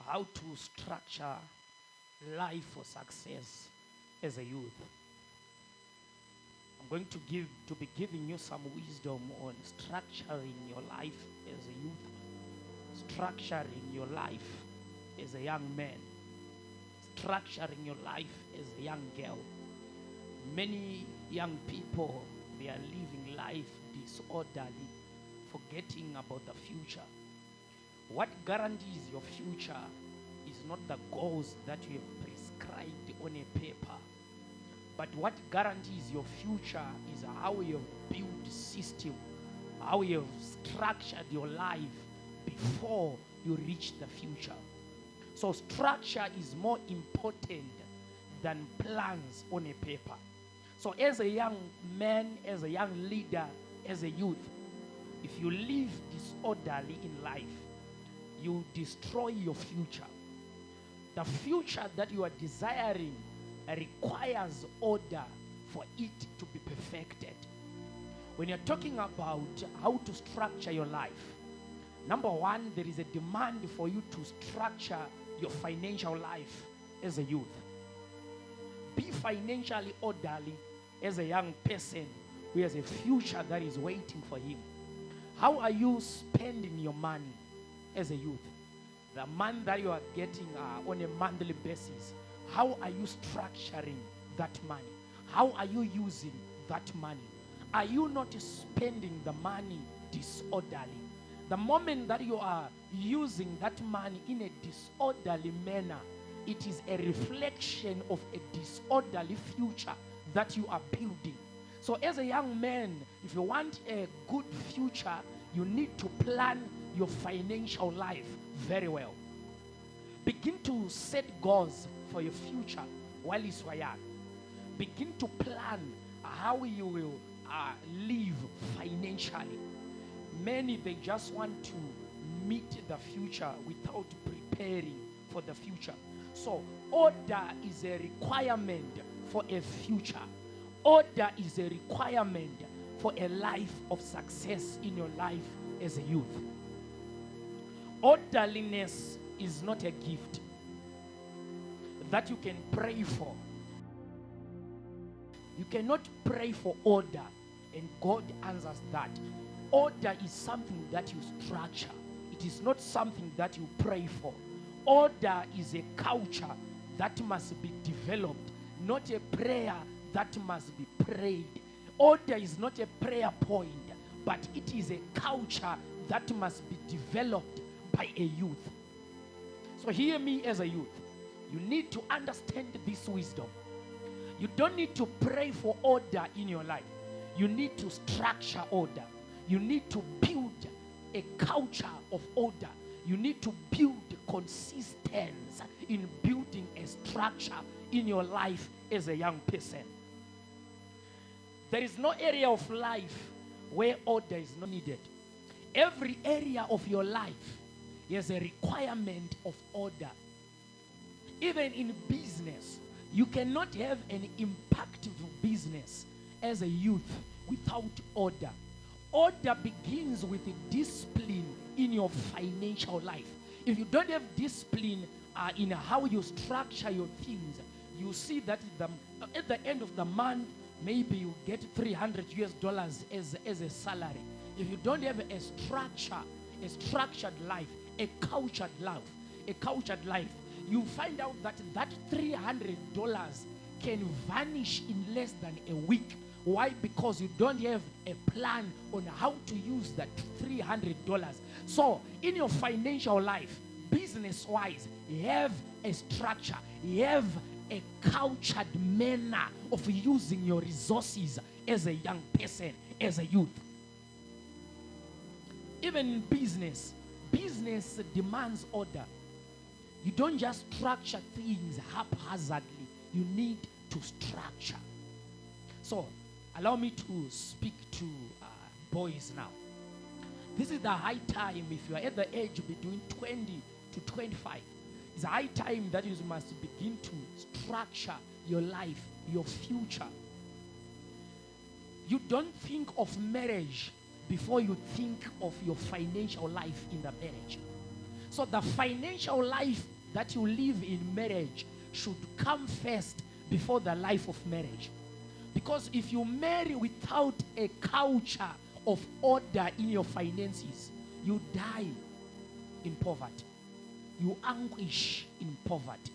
how to structure life for success as a youth. I'm going to be giving you some wisdom on structuring your life as a youth, structuring your life as a young man, structuring your life as a young girl. Many young people, they are living life disorderly, forgetting about the future. What guarantees your future is not the goals that you have prescribed on a paper, but what guarantees your future is how you have built the system, how you have structured your life before you reach the future. So structure is more important than plans on a paper. So as a young man, as a young leader, as a youth, if you live disorderly in life, you destroy your future. The future that you are desiring requires order for it to be perfected. When you're talking about how to structure your life, number one, there is a demand for you to structure your financial life as a youth. Be financially orderly as a young person who has a future that is waiting for him. How are you spending your money as a youth? The money that you are getting on a monthly basis, how are you structuring that money? How are you using that money? Are you not spending the money disorderly? The moment that you are using that money in a disorderly manner, it is a reflection of a disorderly future that you are building. So as a young man, if you want a good future, you need to plan your financial life very well. Begin to set goals for your future while you are young. Begin to plan how you will live financially. Many, they just want to meet the future without preparing for the future. So order is a requirement for a future. Order is a requirement for a life of success in your life as a youth. Orderliness is not a gift that you can pray for. You cannot pray for order and God answers that. Order is something that you structure. It is not something that you pray for. Order is a culture that must be developed, not a prayer that must be prayed. Order is not a prayer point, but it is a culture that must be developed by a youth. So hear me as a youth. You need to understand this wisdom. You don't need to pray for order in your life. You need to structure order. You need to build a culture of order. You need to build consistency in building a structure in your life as a young person. There is no area of life where order is not needed. Every area of your life has a requirement of order. Even in business, you cannot have an impactful business as a youth without order. Order begins with a discipline in your financial life. If you don't have discipline in how you structure your things, you see that at the end of the month, maybe you get $300 as a salary. If you don't have a structured life, a cultured life, you find out that $300 can vanish in less than a week. Why? Because you don't have a plan on how to use that $300. So in your financial life, business-wise, have a structure, have a cultured manner of using your resources as a young person, as a youth. Even in business demands order. You don't just structure things haphazardly. You need to structure. So, allow me to speak to boys now. This is the high time, if you are at the age between 20 to 25, it's a high time that you must begin to structure your life, your future. You don't think of marriage before you think of your financial life in the marriage. So the financial life that you live in marriage should come first before the life of marriage. Because if you marry without a culture of order in your finances, you die in poverty. You anguish in poverty.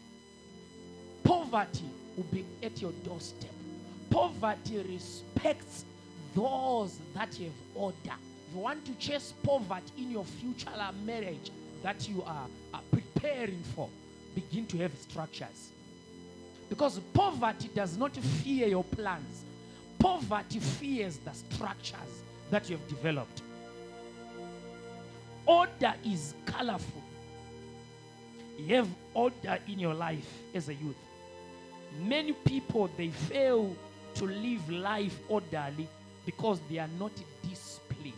Poverty will be at your doorstep. Poverty respects those that have order. If you want to chase poverty in your future marriage that you are preparing for, begin to have structures. Because poverty does not fear your plans. Poverty fears the structures that you have developed. Order is colorful. You have order in your life as a youth. Many people, they fail to live life orderly because they are not disciplined.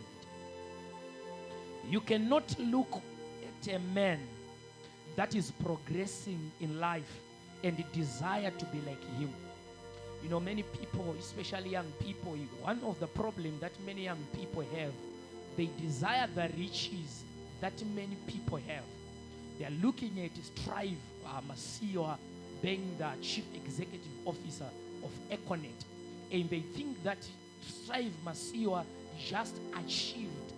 You cannot look at a man that is progressing in life and desire to be like him. You know, many people, especially young people, one of the problems that many young people have, they desire the riches that many people have. They are looking at Strive Masiwa being the chief executive officer of Econet, and they think that Strive Masiwa just achieved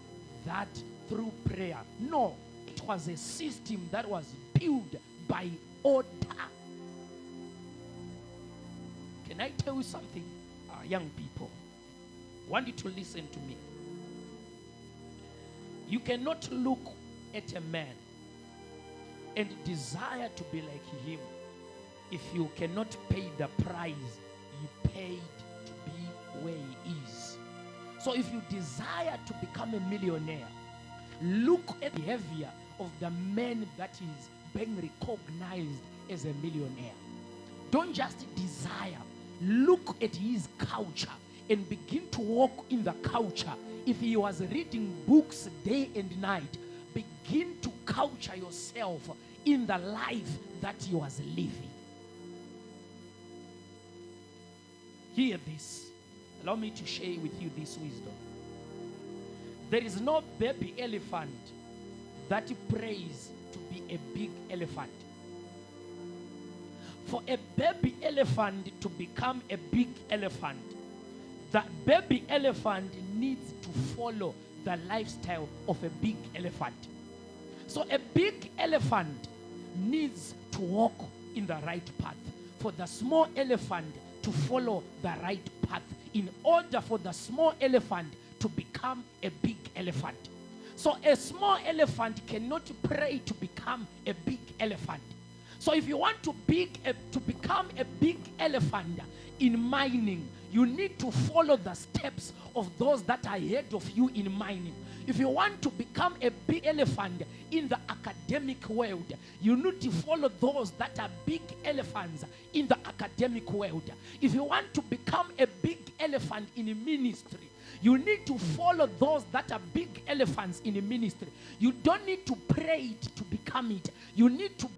that through prayer. No, it was a system that was built by order. Can I tell you something, young people? I want you to listen to me. You cannot look at a man and desire to be like him if you cannot pay the price he paid to be where he is. So if you desire to become a millionaire, look at the behavior of the man that is being recognized as a millionaire. Don't just desire. Look at his culture and begin to walk in the culture. If he was reading books day and night, begin to culture yourself in the life that he was living. Hear this. Allow me to share with you this wisdom. There is no baby elephant that prays to be a big elephant. For a baby elephant to become a big elephant, the baby elephant needs to follow the lifestyle of a big elephant. So a big elephant needs to walk in the right path. For the small elephant to follow the right path in order for the small elephant to become a big elephant. So a small elephant cannot pray to become a big elephant. So if you want to become a big elephant in mining, you need to follow the steps of those that are ahead of you in mining. If you want to become a big elephant in the academic world, you need to follow those that are big elephants in the academic world. If you want to become a big elephant in ministry, you need to follow those that are big elephants in the ministry. You don't need to pray it to become it. You need to